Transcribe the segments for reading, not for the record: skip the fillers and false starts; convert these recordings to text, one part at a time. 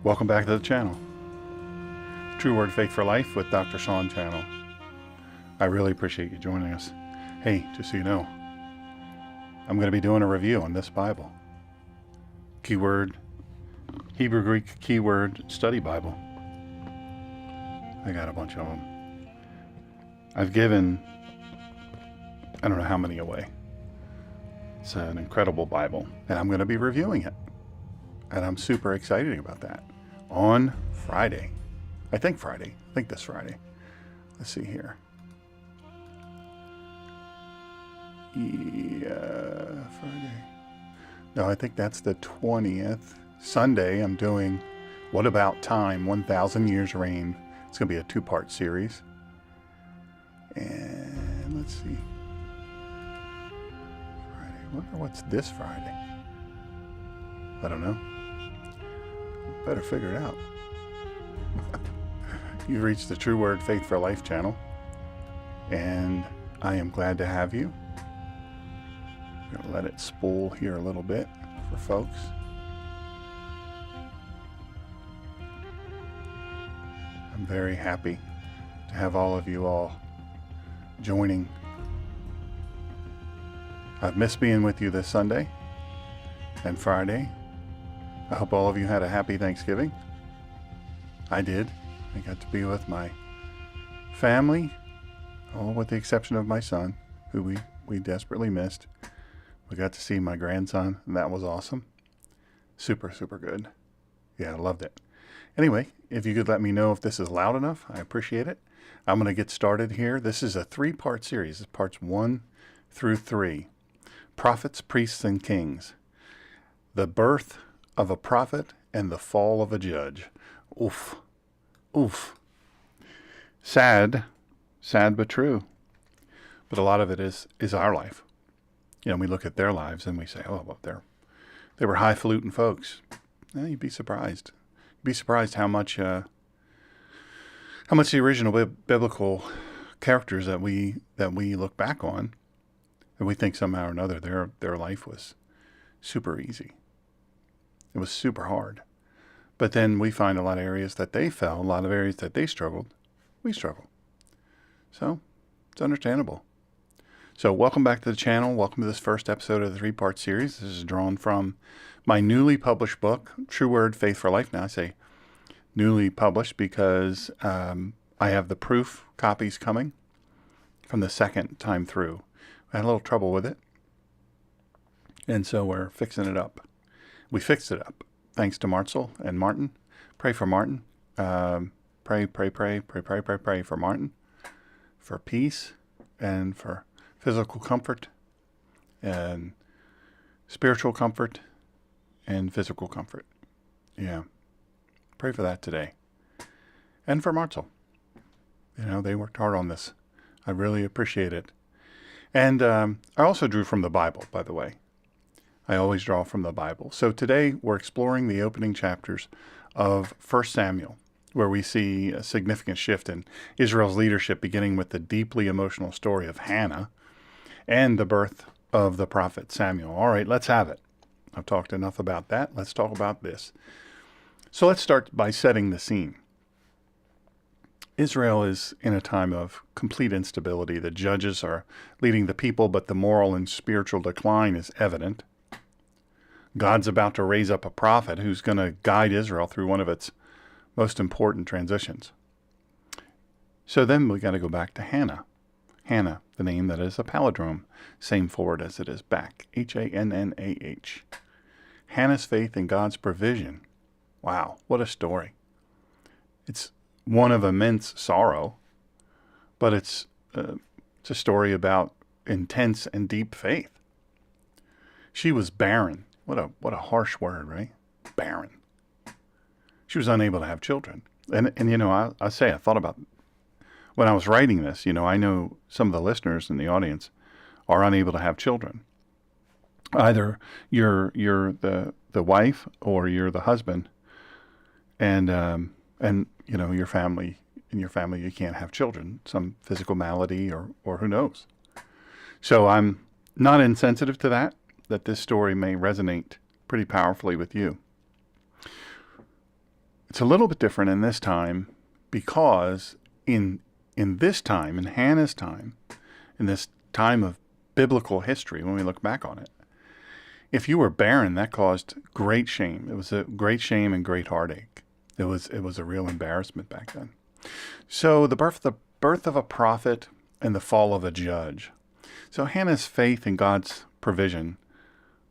Welcome back to the channel. True Word Faith for Life with Dr. Sean channel. I really appreciate you joining us. Hey, just so you know, I'm going to be doing a review on this Bible. Keyword, Hebrew Greek Keyword Study Bible. I got a bunch of them. I've given, I don't know how many away. It's an incredible Bible, and I'm going to be reviewing it. And I'm super excited about that. On Friday. I think this Friday. Let's see here. Yeah, Friday. No, I think that's the 20th. Sunday, I'm doing What About Time? 1,000 Years Reign. It's going to be a 2-part series. And let's see. Friday. I wonder what's this Friday. I don't know. Better figure it out. You've reached the True Word Faith for Life channel, and I am glad to have you. I'm going to let it spool here a little bit for folks. I'm very happy to have all of you all joining. I've missed being with you this Sunday and Friday. I hope all of you had a happy Thanksgiving. I did. I got to be with my family, all with the exception of my son, who we desperately missed. We got to see my grandson, and that was awesome. Super, super good. Yeah, I loved it. Anyway, if you could let me know if this is loud enough, I appreciate it. I'm going to get started here. This is a 3-part series. It's parts 1 through 3. Prophets, Priests, and Kings. The birth of a prophet and the fall of a judge. Oof. Oof. Sad but true. But a lot of it is our life. You know, we look at their lives and we say, oh, well, they were highfalutin folks. You'd be surprised. You'd be surprised how much the original biblical characters that we look back on, and we think somehow or another their life was super easy. It was super hard. But then we find a lot of areas that they fell, a lot of areas that they struggled. We struggle. So it's understandable. So welcome back to the channel. Welcome to this first episode of the 3-part series. This is drawn from my newly published book, True Word Faith for Life. Now I say newly published because I have the proof copies coming from the second time through. I had a little trouble with it, and so we're fixing it up. We fixed it up. Thanks to Marcel and Martin. Pray for Martin. Pray for Martin. For peace and for physical comfort and spiritual comfort and physical comfort. Yeah. Pray for that today. And for Marcel. You know, they worked hard on this. I really appreciate it. And I also drew from the Bible, by the way. I always draw from the Bible. So today we're exploring the opening chapters of 1 Samuel, where we see a significant shift in Israel's leadership, beginning with the deeply emotional story of Hannah and the birth of the prophet Samuel. All right, let's have it. I've talked enough about that. Let's talk about this. So let's start by setting the scene. Israel is in a time of complete instability. The judges are leading the people, but the moral and spiritual decline is evident. God's about to raise up a prophet who's going to guide Israel through one of its most important transitions. So then we got to go back to Hannah. Hannah, the name that is a palindrome, same forward as it is back. Hannah. Hannah's faith in God's provision. Wow, what a story. It's one of immense sorrow, but it's a story about intense and deep faith. She was barren. What a harsh word, right? Barren. She was unable to have children. And you know, I thought about, when I was writing this, you know, I know some of the listeners in the audience are unable to have children. Either you're the wife or you're the husband, and you know, your family you can't have children, some physical malady or who knows. So I'm not insensitive to that this story may resonate pretty powerfully with you. It's a little bit different in this time because in this time, in Hannah's time, in this time of biblical history, when we look back on it, if you were barren, that caused great shame. It was a great shame and great heartache. It was a real embarrassment back then. So the birth of a prophet and the fall of a judge. So Hannah's faith in God's provision,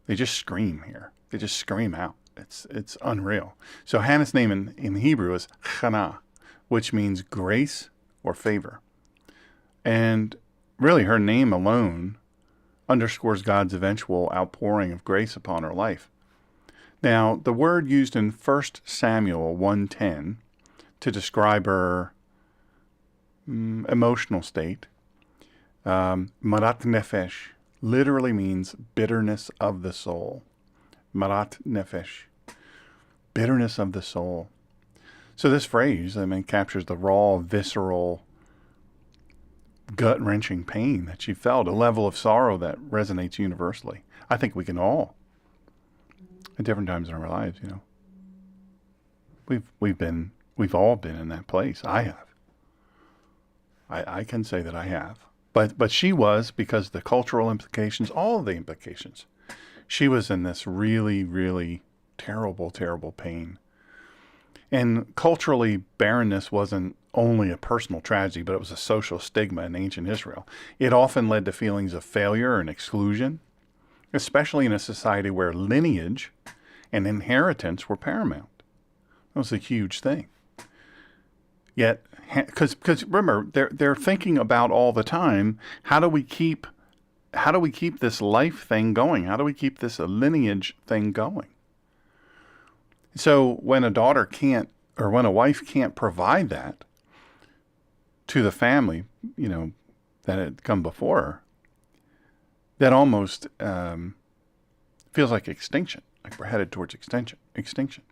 they just scream here. They just scream out. It's unreal. So Hannah's name in Hebrew is Hannah, which means grace or favor. And really her name alone underscores God's eventual outpouring of grace upon her life. Now, the word used in 1 Samuel 1:10 to describe her emotional state, marat nefesh, literally means bitterness of the soul. Marat nefesh, bitterness of the soul. So this phrase, captures the raw, visceral, gut-wrenching pain that she felt, a level of sorrow that resonates universally. I think we can all, at different times in our lives, we've all been in that place. I have. I can say that I have. But she was, because the cultural implications, all of the implications, she was in this really, really terrible, terrible pain. And culturally, barrenness wasn't only a personal tragedy, but it was a social stigma in ancient Israel. It often led to feelings of failure and exclusion, especially in a society where lineage and inheritance were paramount. That was a huge thing. Yet, because remember, they're thinking about all the time, how do we keep this life thing going? How do we keep this lineage thing going? So when a daughter can't, or when a wife can't provide that to the family, that had come before her, that almost feels like extinction, like we're headed towards extinction.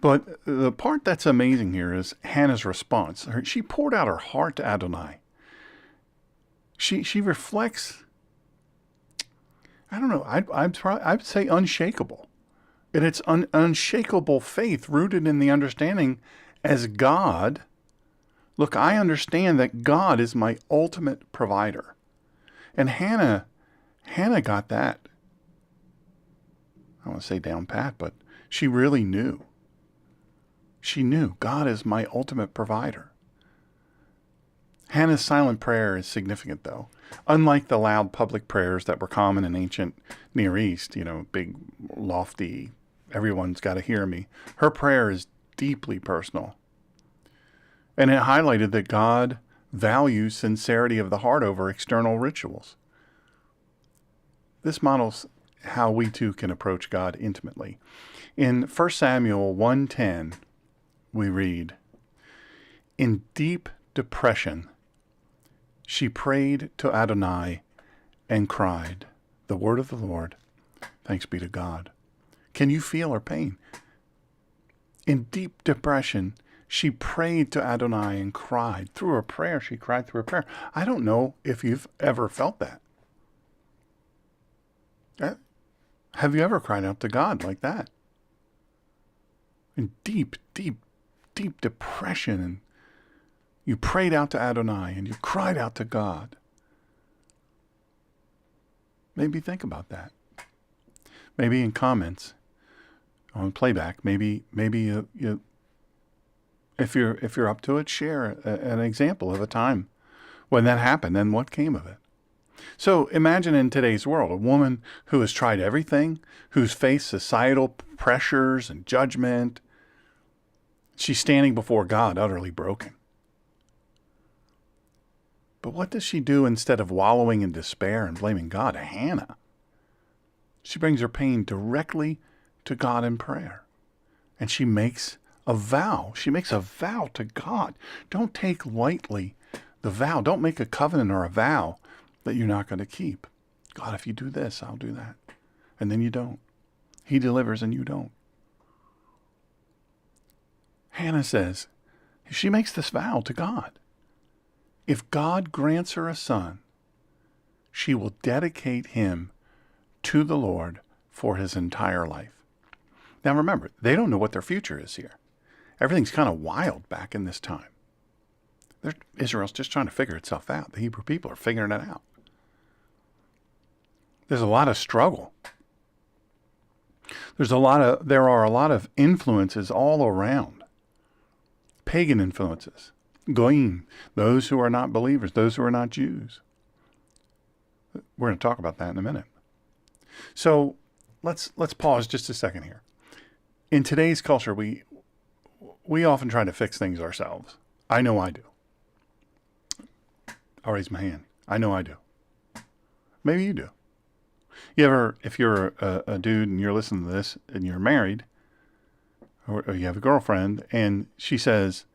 But the part that's amazing here is Hannah's response. She poured out her heart to Adonai. She reflects, I don't know, I'd say unshakable. And it's unshakable faith rooted in the understanding as God, look, I understand that God is my ultimate provider. And Hannah got that. I don't want to say down pat, but she really knew. She knew God is my ultimate provider. Hannah's silent prayer is significant, though. Unlike the loud public prayers that were common in ancient Near East, big, lofty, everyone's got to hear me. Her prayer is deeply personal. And it highlighted that God values sincerity of the heart over external rituals. This models how we too can approach God intimately. In 1 Samuel 1:10, we read, "In deep depression, she prayed to Adonai and cried, the word of the Lord, thanks be to God." Can you feel her pain? In deep depression, she prayed to Adonai and cried. Through her prayer, she cried through her prayer. I don't know if you've ever felt that. Have you ever cried out to God like that? In deep, deep, deep depression, and you prayed out to Adonai and you cried out to God. Maybe think about that. Maybe in comments on playback, maybe you if you're up to it, share an example of a time when that happened and what came of it. So imagine in today's world, a woman who has tried everything, who's faced societal pressures and judgment. She's standing before God utterly broken. But what does she do instead of wallowing in despair and blaming God? Hannah. She brings her pain directly to God in prayer. And she makes a vow. She makes a vow to God. Don't take lightly the vow. Don't make a covenant or a vow that you're not going to keep. God, if you do this, I'll do that. And then you don't. He delivers and you don't. Hannah says, she makes this vow to God. If God grants her a son, she will dedicate him to the Lord for his entire life. Now remember, they don't know what their future is here. Everything's kind of wild back in this time. Israel's just trying to figure itself out. The Hebrew people are figuring it out. There's a lot of struggle. There are a lot of influences all around. Pagan influences. Goyim, those who are not believers, those who are not Jews. We're going to talk about that in a minute. So let's pause just a second here. In today's culture, we often try to fix things ourselves. I know I do. I'll raise my hand. I know I do. Maybe you do. If you're a dude and you're listening to this and you're married, or you have a girlfriend and she says,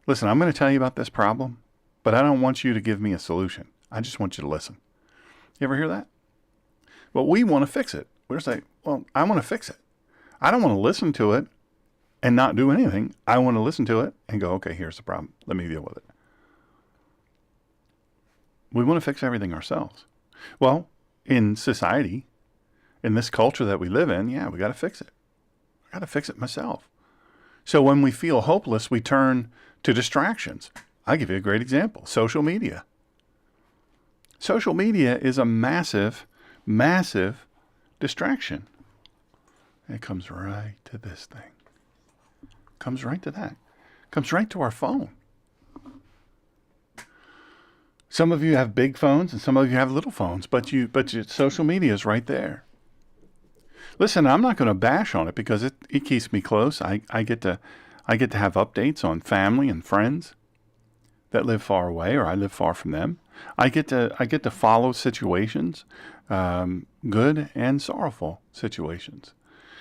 listen, I'm going to tell you about this problem, but I don't want you to give me a solution. I just want you to listen. You ever hear that? Well, we want to fix it. We're like, well, I want to fix it. I don't want to listen to it and not do anything. I want to listen to it and go, okay, here's the problem. Let me deal with it. We want to fix everything ourselves. Well, in society, in this culture that we live in, yeah, we got to fix it. I got to fix it myself. So when we feel hopeless, we turn to distractions. I'll give you a great example. Social media. Social media is a massive, massive distraction. It comes right to this thing. Comes right to that. Comes right to our phone. Some of you have big phones and some of you have little phones, but social media is right there. Listen, I'm not going to bash on it because it keeps me close. I get to have updates on family and friends that live far away, or I live far from them. I get to follow situations, good and sorrowful situations.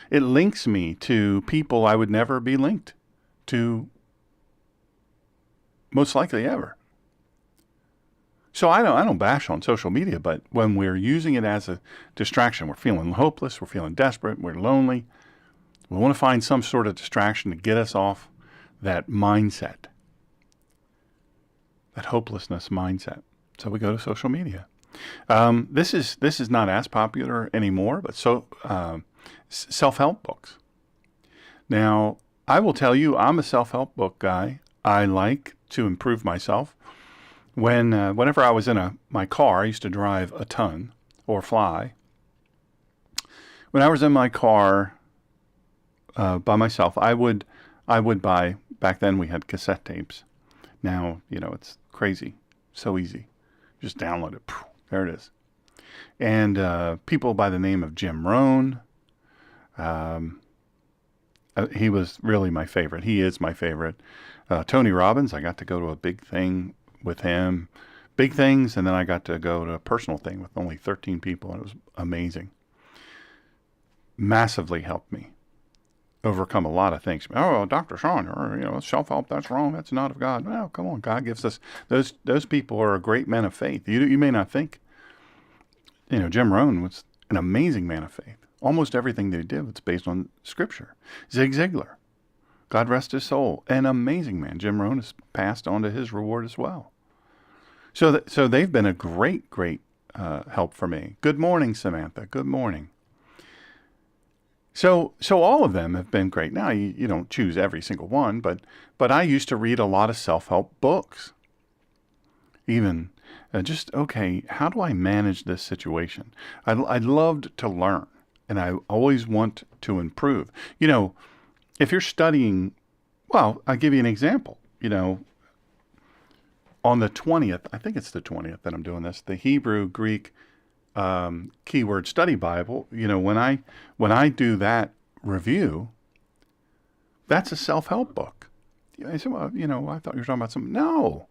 It links me to people I would never be linked to, most likely ever. So I don't bash on social media, but when we're using it as a distraction, we're feeling hopeless, we're feeling desperate, we're lonely. We want to find some sort of distraction to get us off that mindset, that hopelessness mindset. So we go to social media. This is not as popular anymore, but self-help books. Now, I will tell you, I'm a self-help book guy. I like to improve myself. Whenever I was in my car, I used to drive a ton or fly. When I was in my car by myself, I would buy. Back then we had cassette tapes. Now it's crazy, so easy. Just download it. There it is. And people by the name of Jim Rohn. He was really my favorite. He is my favorite. Tony Robbins. I got to go to a big thing with him, big things, and then I got to go to a personal thing with only 13 people, and it was amazing. Massively helped me overcome a lot of things. Oh, Dr. Sean, self-help, that's wrong, that's not of God. Well, come on, God gives us, those people are great men of faith. You may not think, Jim Rohn was an amazing man of faith. Almost everything they did was based on Scripture. Zig Ziglar, God rest his soul, an amazing man. Jim Rohn has passed on to his reward as well. So they've been a great help for me. Good morning, Samantha. Good morning. So all of them have been great. Now you don't choose every single one, but I used to read a lot of self-help books. Even okay, how do I manage this situation? I loved to learn, and I always want to improve. If you're studying, well, I'll give you an example. On the 20th, I think it's the 20th that I'm doing this, the Hebrew Greek Keyword Study Bible. When I do that review, that's a self-help book. I said, well, I thought you were talking about something. No,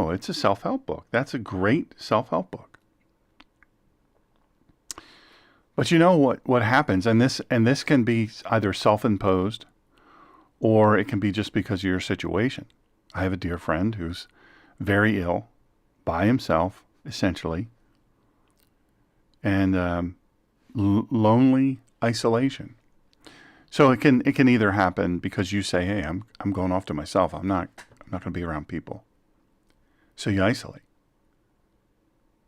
it's a self-help book. That's a great self-help book. But what happens, and this can be either self-imposed, or it can be just because of your situation. I have a dear friend who's very ill, by himself, essentially, and lonely isolation. So it can either happen because you say, "Hey, I'm going off to myself. I'm not going to be around people." So you isolate.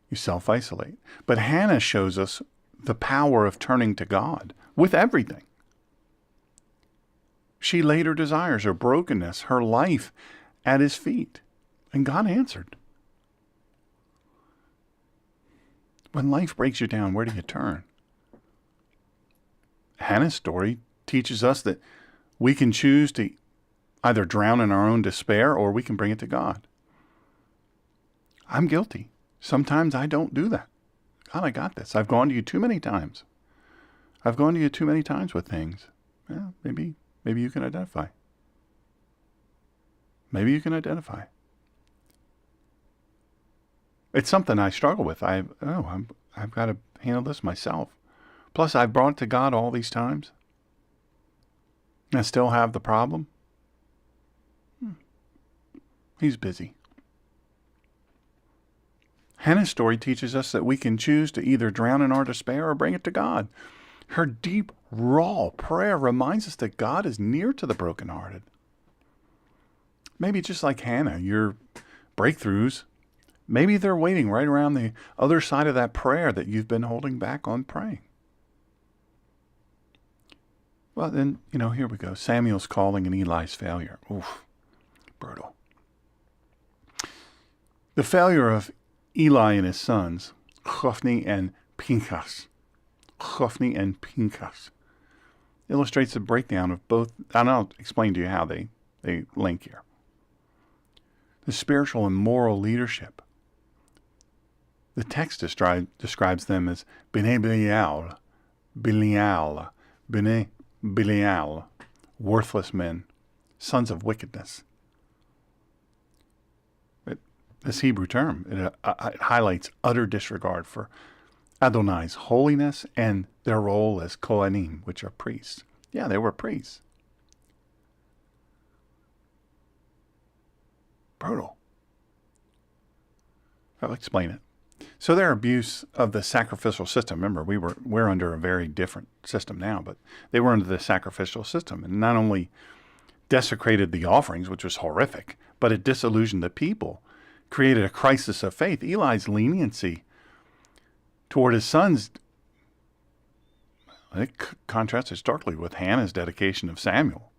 You self-isolate. But Hannah shows us the power of turning to God with everything. She laid her desires, her brokenness, her life at his feet. And God answered. When life breaks you down, where do you turn? Hannah's story teaches us that we can choose to either drown in our own despair or we can bring it to God. I'm guilty. Sometimes I don't do that. God, I got this. I've gone to you too many times. I've gone to you too many times with things. Yeah, maybe you can identify. Maybe you can identify. It's something I struggle with. I've got to handle this myself. Plus, I've brought it to God all these times. And I still have the problem. He's busy. Hannah's story teaches us that we can choose to either drown in our despair or bring it to God. Her deep, raw prayer reminds us that God is near to the brokenhearted. Maybe just like Hannah, your breakthroughs, maybe they're waiting right around the other side of that prayer that you've been holding back on praying. Well, then, here we go. Samuel's calling and Eli's failure. Oof, brutal. The failure of Eli and his sons, Hophni and Pinchas, illustrates the breakdown of both, and I'll explain to you how they link here. The spiritual and moral leadership. The text describes them as Bnei Belial, worthless men, sons of wickedness. This Hebrew term, it highlights utter disregard for Adonai's holiness and their role as Kohanim, which are priests. Yeah, they were priests. Brutal. I'll explain it. So their abuse of the sacrificial system, remember, we're under a very different system now, but they were under the sacrificial system, and not only desecrated the offerings, which was horrific, but it disillusioned the people, created a crisis of faith. Eli's leniency toward his sons, it contrasts starkly with Hannah's dedication of Samuel.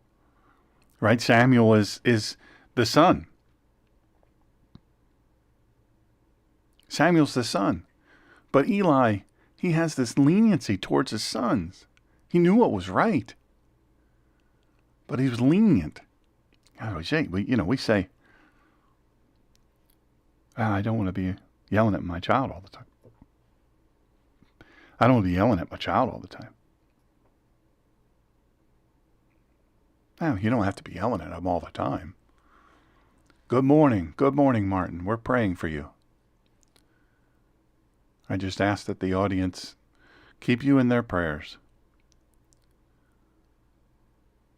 Right? Samuel is the son. Samuel's the son. But Eli, he has this leniency towards his sons. He knew what was right. But he was lenient. We say, I don't want to be yelling at my child all the time. I don't want to be yelling at my child all the time. Now, you don't have to be yelling at him all the time. Good morning, Martin. We're praying for you. I just ask that the audience keep you in their prayers.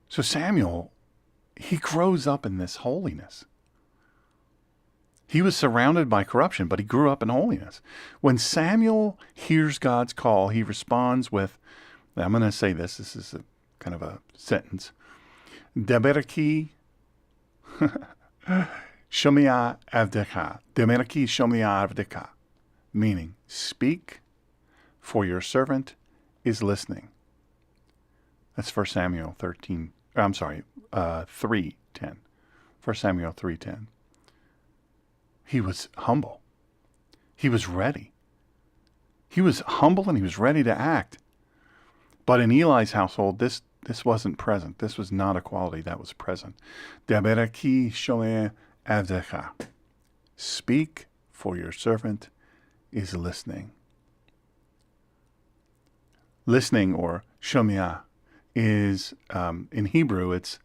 So Samuel, he grows up in this holiness. He was surrounded by corruption, but he grew up in holiness. When Samuel hears God's call, he responds with, I'm going to say this is a kind of a sentence. Deberki shomia avdecha. Deberki shomia avdecha. Meaning, speak, for your servant is listening. That's 1 Samuel 3:10. 1 Samuel 3:10. He was humble. He was ready. He was humble and he was ready to act. But in Eli's household, this wasn't present. This was not a quality that was present. Deberaki shomeh avdecha. Speak, for your servant is listening. Listening, or shomia, is in Hebrew. It's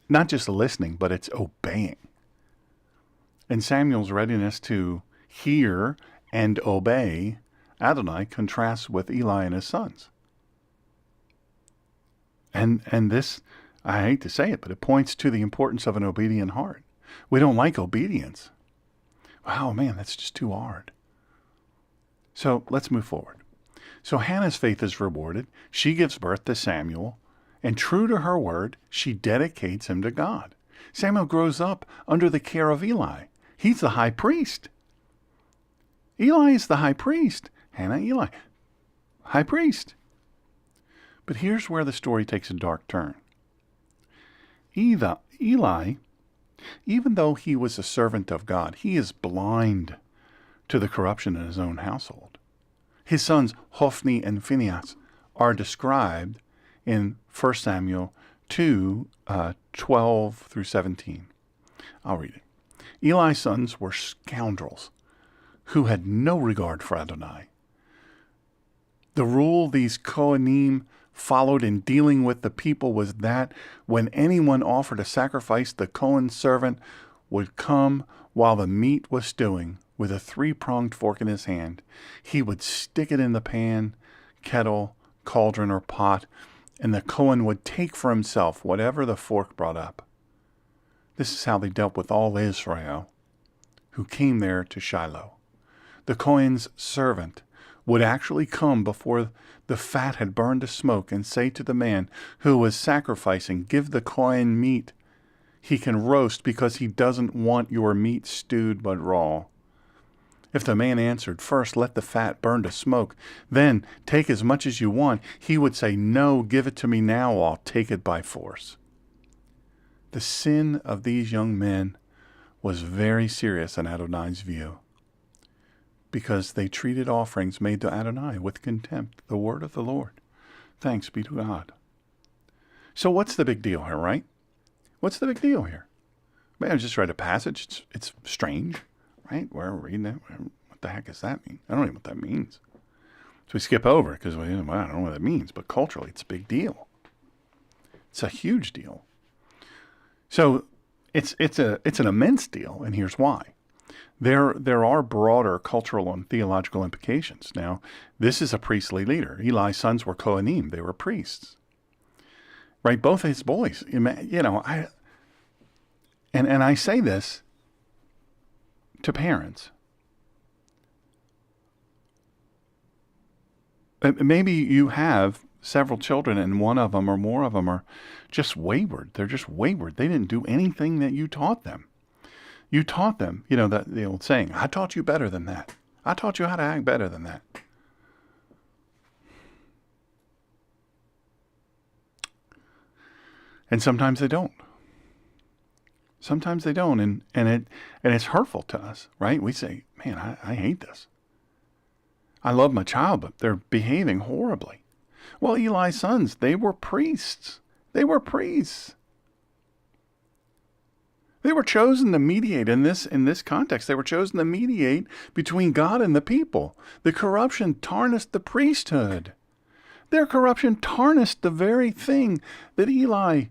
not just listening, but it's obeying. And Samuel's readiness to hear and obey Adonai contrasts with Eli and his sons. And this, I hate to say it, but it points to the importance of an obedient heart. We don't like obedience. Wow, man, that's just too hard. So let's move forward. So Hannah's faith is rewarded. She gives birth to Samuel, and true to her word, she dedicates him to God. Samuel grows up under the care of Eli. He's the high priest. Eli is the high priest. Hannah, Eli, high priest. But here's where the story takes a dark turn. Eli, even though he was a servant of God, he is blind to the corruption in his own household. His sons Hophni and Phinehas are described in 1 Samuel 2, 12 through 17. I'll read it. Eli's sons were scoundrels who had no regard for Adonai. The rule these Kohanim followed in dealing with the people was that when anyone offered a sacrifice, the Kohen servant would come while the meat was stewing with a three-pronged fork in his hand. He would stick it in the pan, kettle, cauldron, or pot, and the Kohen would take for himself whatever the fork brought up. This is how they dealt with all Israel who came there to Shiloh. The Kohen's servant would actually come before the fat had burned to smoke and say to the man who was sacrificing, "Give the Kohen meat he can roast, because he doesn't want your meat stewed but raw." If the man answered, "First let the fat burn to smoke, then take as much as you want," he would say, "No, give it to me now, or I'll take it by force." The sin of these young men was very serious in Adonai's view, because they treated offerings made to Adonai with contempt, the word of the Lord. Thanks be to God. So what's the big deal here, right? What's the big deal here? Man, I just read a passage. It's strange, right? We're reading it. What the heck does that mean? I don't even know what that means. So we skip over it because I don't know what that means. But culturally, it's a big deal. It's a huge deal. So it's an immense deal, and here's why. There are broader cultural and theological implications. Now, this is a priestly leader. Eli's sons were Kohanim. They were priests. Right? Both his boys. I say this to parents. Maybe you have several children and one of them or more of them are just wayward. They're just wayward. They didn't do anything that you taught them. You taught them, the old saying, "I taught you better than that. I taught you how to act better than that." And sometimes they don't. Sometimes they don't, and it's hurtful to us, right? We say, "Man, I hate this. I love my child, but they're behaving horribly." Well, Eli's sons, they were priests. They were priests. They were chosen to mediate in this context. They were chosen to mediate between God and the people. The corruption tarnished the priesthood. Their corruption tarnished the very thing that Eli,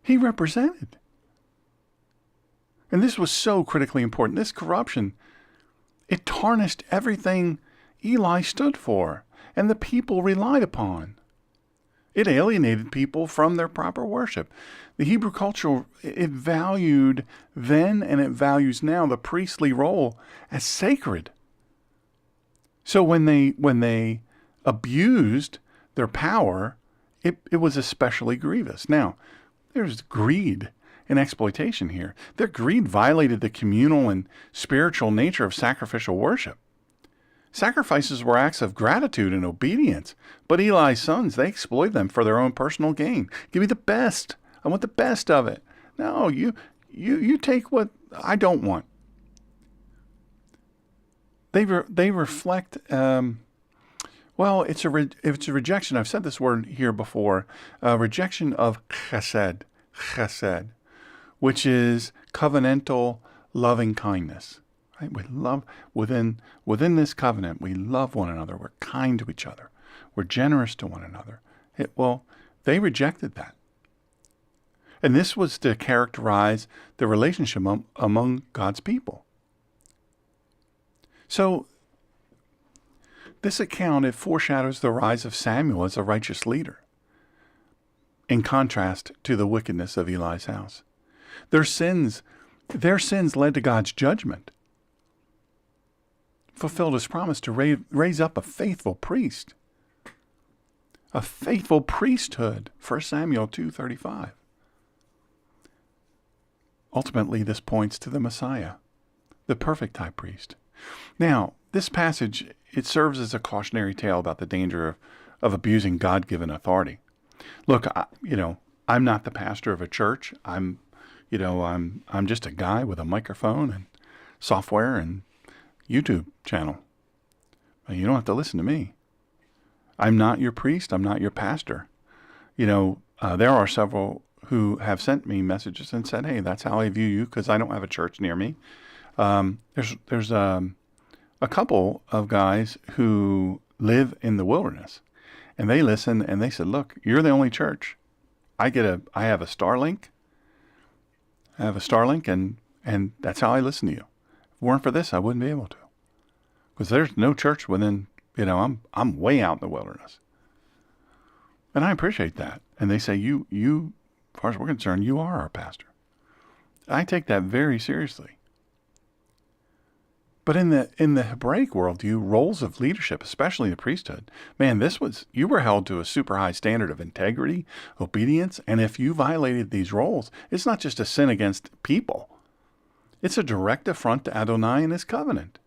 he represented. And this was so critically important. This corruption, it tarnished everything Eli stood for and the people relied upon. It alienated people from their proper worship. The Hebrew culture, it valued then and it values now the priestly role as sacred. So when they abused their power, it was especially grievous. Now, there's greed and exploitation here. Their greed violated the communal and spiritual nature of sacrificial worship. Sacrifices were acts of gratitude and obedience, but Eli's sons, they exploited them for their own personal gain. Give me the best. I want the best of it. No, you take what I don't want. They reflect. It's a rejection. I've said this word here before. Rejection of chesed, which is covenantal loving kindness. Right? We love within this covenant. We love one another. We're kind to each other. We're generous to one another. They rejected that, and this was to characterize the relationship among God's people. So, this account, it foreshadows the rise of Samuel as a righteous leader, in contrast to the wickedness of Eli's house. Their sins led to God's judgment. Fulfilled his promise to raise up a faithful priest. A faithful priesthood, 1 Samuel 2:35. Ultimately, this points to the Messiah, the perfect high priest. Now, this passage, it serves as a cautionary tale about the danger of abusing God-given authority. Look, I'm not the pastor of a church. I'm just a guy with a microphone and software and YouTube channel. You don't have to listen to me. I'm not your priest. I'm not your pastor. There are several who have sent me messages and said, "Hey, that's how I view you," because I don't have a church near me. There's a couple of guys who live in the wilderness, and they listen and they said, "Look, you're the only church. I have a Starlink. And that's how I listen to you. If it weren't for this, I wouldn't be able to, because there's no church within. I'm way out in the wilderness, and I appreciate that. And they say, you, as far as we're concerned, you are our pastor. I take that very seriously. But in the Hebraic worldview, roles of leadership, especially the priesthood, man, you were held to a super high standard of integrity, obedience, and if you violated these roles, it's not just a sin against people. It's a direct affront to Adonai and his covenant.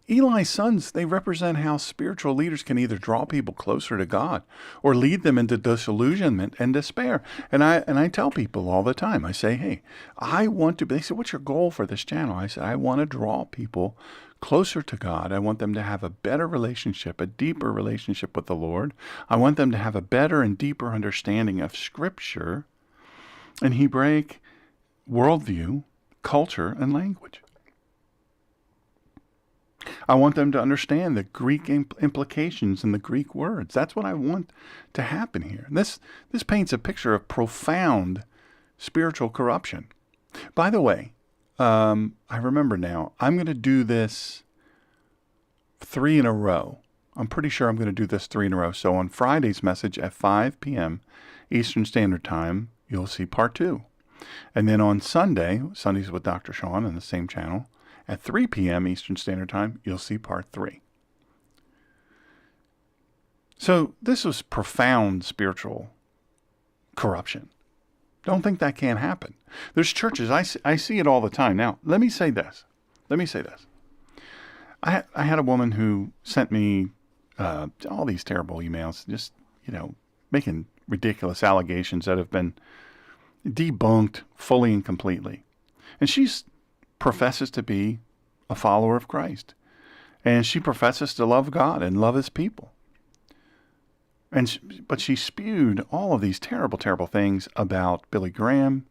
Eli's sons, they represent how spiritual leaders can either draw people closer to God or lead them into disillusionment and despair. And I tell people all the time, I say, hey, they say, what's your goal for this channel? I say, I want to draw people closer to God. I want them to have a better relationship, a deeper relationship with the Lord. I want them to have a better and deeper understanding of Scripture and Hebraic worldview, culture, and language. I want them to understand the Greek implications and the Greek words. That's what I want to happen here. This paints a picture of profound spiritual corruption. By the way, I remember now, I'm going to do this 3 in a row. I'm pretty sure I'm going to do this 3 in a row. So on Friday's message at 5 p.m. Eastern Standard Time, you'll see part 2. And then on Sundays with Dr. Sean on the same channel, at 3 p.m. Eastern Standard Time, you'll see part 3. So this was profound spiritual corruption. Don't think that can't happen. There's churches, I see it all the time. Now, let me say this. I had a woman who sent me all these terrible emails, just, making ridiculous allegations that have been debunked fully and completely. And she's professes to be a follower of Christ. And she professes to love God and love his people. But she spewed all of these terrible, terrible things about Billy Graham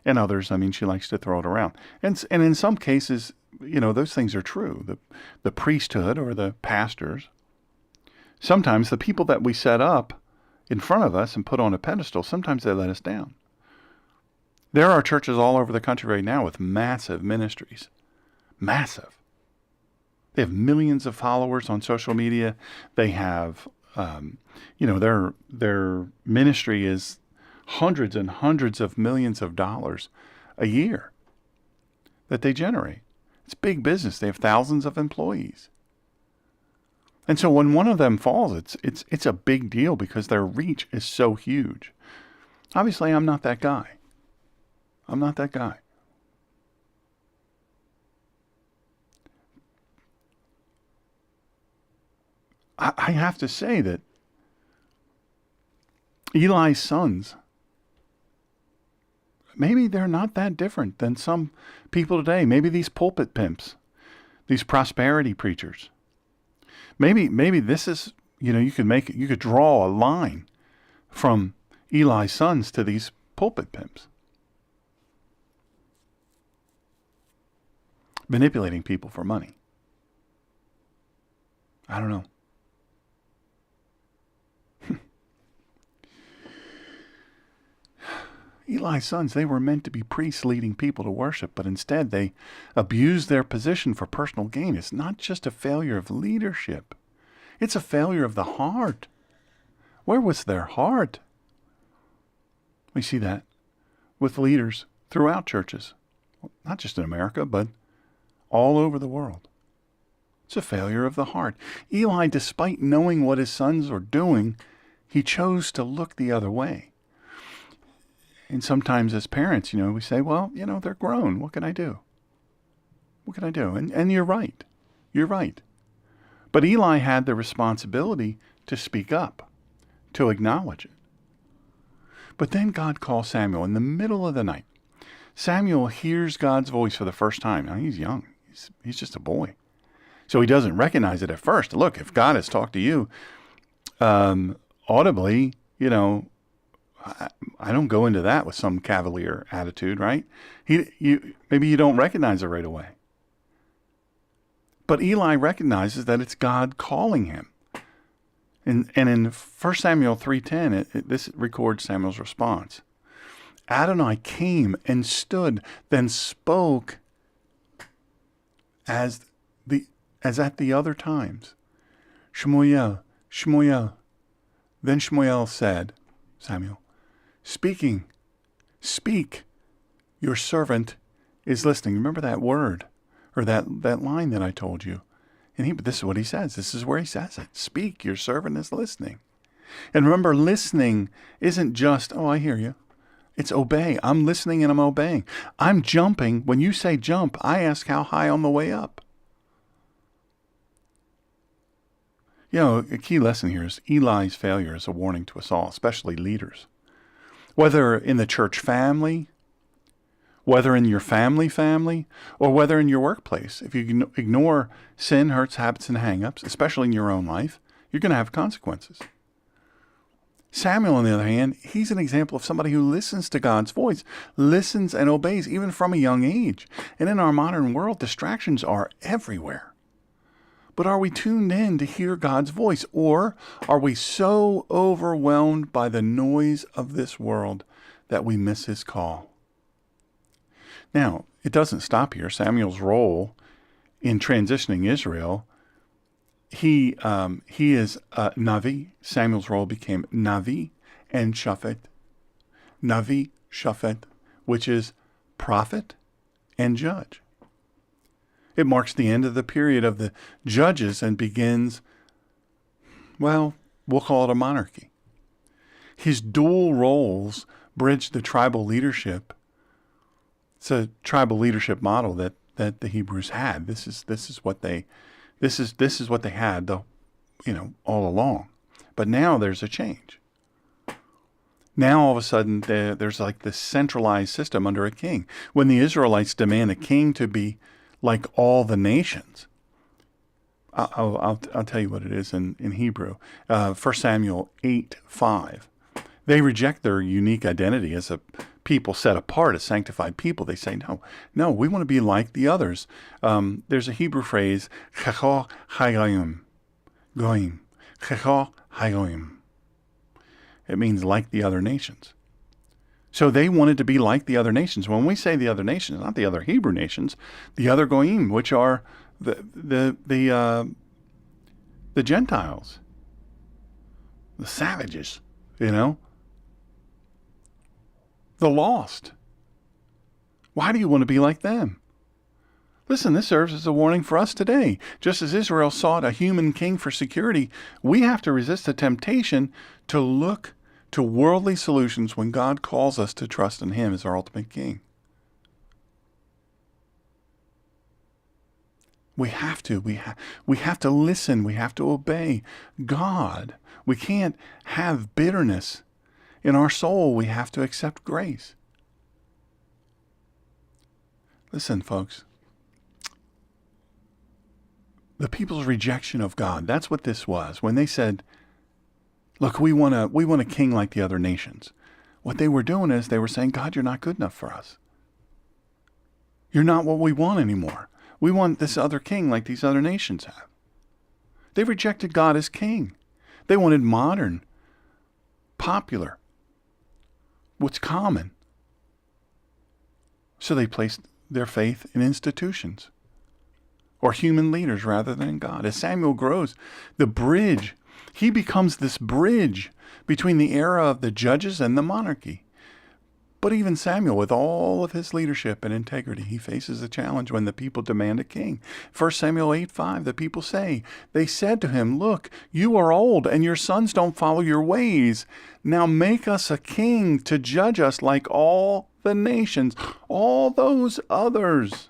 and others. I mean, she likes to throw it around. And in some cases, those things are true. The priesthood or the pastors, sometimes the people that we set up in front of us and put on a pedestal, sometimes they let us down. There are churches all over the country right now with massive ministries. Massive. They have millions of followers on social media. They have, their ministry is hundreds and hundreds of millions of dollars a year that they generate. It's big business. They have thousands of employees. And so when one of them falls, it's a big deal because their reach is so huge. Obviously, I'm not that guy. I have to say that Eli's sons, maybe they're not that different than some people today. Maybe these pulpit pimps, these prosperity preachers. Maybe this is, you could draw a line from Eli's sons to these pulpit pimps. Manipulating people for money. I don't know. Eli's sons, they were meant to be priests leading people to worship, but instead they abused their position for personal gain. It's not just a failure of leadership. It's a failure of the heart. Where was their heart? We see that with leaders throughout churches, not just in America, but all over the world. It's a failure of the heart. Eli, despite knowing what his sons were doing, he chose to look the other way. And sometimes as parents, we say, well, they're grown. What can I do? And you're right. You're right. But Eli had the responsibility to speak up, to acknowledge it. But then God calls Samuel in the middle of the night. Samuel hears God's voice for the first time. Now, he's young. He's just a boy. So he doesn't recognize it at first. Look, if God has talked to you audibly, I don't go into that with some cavalier attitude, right? Maybe you don't recognize it right away. But Eli recognizes that it's God calling him. And in 1 Samuel 3:10, this records Samuel's response. Adonai came and stood, then spoke as at the other times. Shmuel, Shmuel. Then Shmuel said, Samuel, speak, your servant is listening. Remember that word, or that line that I told you. And this is what he says. This is where he says it. Speak, your servant is listening. And remember, listening isn't just, oh, I hear you. It's obey. I'm listening and I'm obeying. I'm jumping. When you say jump, I ask how high on the way up. A key lesson here is Eli's failure is a warning to us all, especially leaders. Whether in the church family, whether in your family, or whether in your workplace. If you ignore sin, hurts, habits, and hang-ups, especially in your own life, you're going to have consequences. Samuel, on the other hand, he's an example of somebody who listens to God's voice, listens and obeys even from a young age. And in our modern world, distractions are everywhere. But are we tuned in to hear God's voice, or are we so overwhelmed by the noise of this world that we miss his call? Now, it doesn't stop here. Samuel's role in transitioning Israel, he is Navi. Samuel's role became Navi and Shaphat. Navi, Shaphat, which is prophet and judge. It marks the end of the period of the judges and begins, we'll call it a monarchy. His dual roles bridge the tribal leadership. It's a tribal leadership model that the Hebrews had. This is what they had all along. But now there's a change. Now all of a sudden there's like this centralized system under a king. When the Israelites demand a king to be like all the nations, I'll tell you what it is in Hebrew. 1 Samuel 8:5. They reject their unique identity as a people set apart, a sanctified people. They say, no, we want to be like the others. There's a Hebrew phrase, Checho Hagoyim, Goyim. Checho Hagoyim. It means like the other nations. So they wanted to be like the other nations. When we say the other nations, not the other Hebrew nations, the other Goyim, which are the Gentiles, the savages, the lost. Why do you want to be like them? Listen, this serves as a warning for us today. Just as Israel sought a human king for security, we have to resist the temptation to look to worldly solutions when God calls us to trust in him as our ultimate king. We have to listen. We have to obey God. We can't have bitterness in our soul. We have to accept grace. Listen, folks. The people's rejection of God, that's what this was. When they said, look, we want a king like the other nations. What they were doing is they were saying, God, you're not good enough for us. You're not what we want anymore. We want this other king like these other nations have. They rejected God as king. They wanted modern, popular, what's common. So they placed their faith in institutions or human leaders rather than God. As Samuel grows, he becomes this bridge between the era of the judges and the monarchy. But even Samuel, with all of his leadership and integrity, he faces a challenge when the people demand a king. 1 Samuel 8:5, the people they said to him, look, you are old and your sons don't follow your ways. Now make us a king to judge us like all the nations, all those others.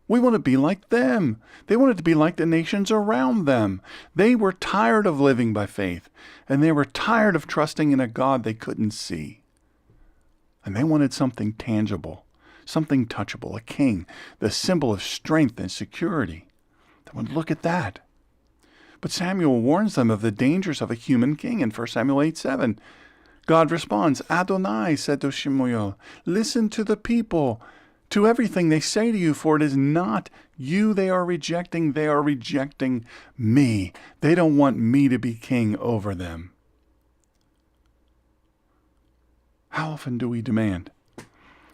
We want to be like them. They wanted to be like the nations around them. They were tired of living by faith, and they were tired of trusting in a God they couldn't see. And they wanted something tangible, something touchable, a king, the symbol of strength and security. They would look at that. But Samuel warns them of the dangers of a human king in 1 Samuel 8:7. God responds, Adonai said to Shemuel, listen to the people, to everything they say to you, for it is not you they are rejecting me. They don't want me to be king over them. How often do we demand?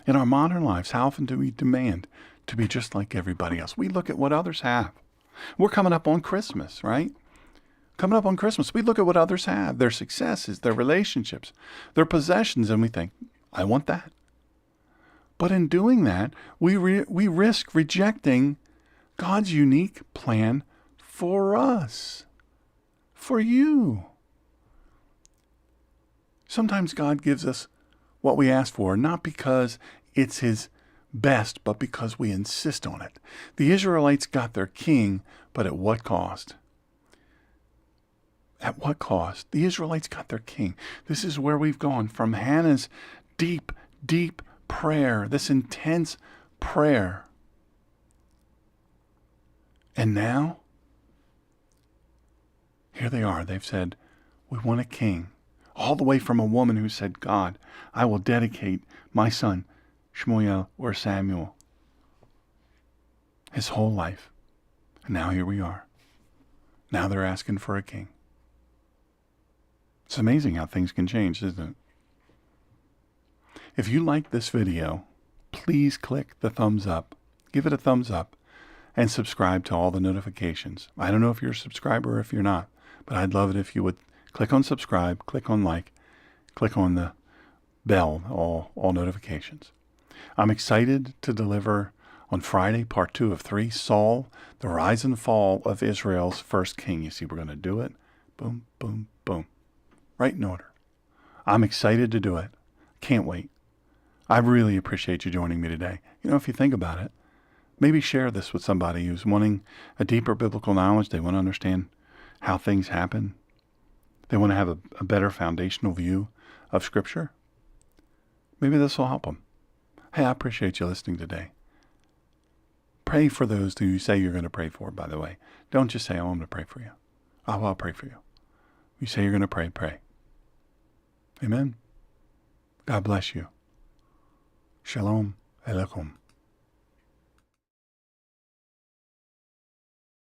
In our modern lives, how often do we demand to be just like everybody else? We look at what others have. We're coming up on Christmas, right? Coming up on Christmas, we look at what others have, their successes, their relationships, their possessions, and we think, I want that. But in doing that, we risk rejecting God's unique plan for us, for you. Sometimes God gives us what we ask for, not because it's his best, but because we insist on it. The Israelites got their king, but at what cost? At what cost? The Israelites got their king. This is where we've gone from Hannah's deep, deep prayer, this intense prayer. And now, here they are. They've said, we want a king. All the way from a woman who said, God, I will dedicate my son, Shmuel or Samuel, his whole life. And now here we are. Now they're asking for a king. It's amazing how things can change, isn't it? If you like this video, please click the thumbs up. Give it a thumbs up and subscribe to all the notifications. I don't know if you're a subscriber or if you're not, but I'd love it if you would click on subscribe, click on like, click on the bell, all notifications. I'm excited to deliver on Friday, part 2 of 3, Saul, the rise and fall of Israel's first king. You see, we're going to do it. Boom, boom, boom. Right in order. I'm excited to do it. Can't wait. I really appreciate you joining me today. You know, if you think about it, maybe share this with somebody who's wanting a deeper biblical knowledge. They want to understand how things happen. They want to have a better foundational view of Scripture. Maybe this will help them. Hey, I appreciate you listening today. Pray for those who you say you're going to pray for, by the way. Don't just say, oh, I'm going to pray for you. Oh, I'll pray for you. You say you're going to pray, pray. Amen. God bless you. Shalom Aleichem.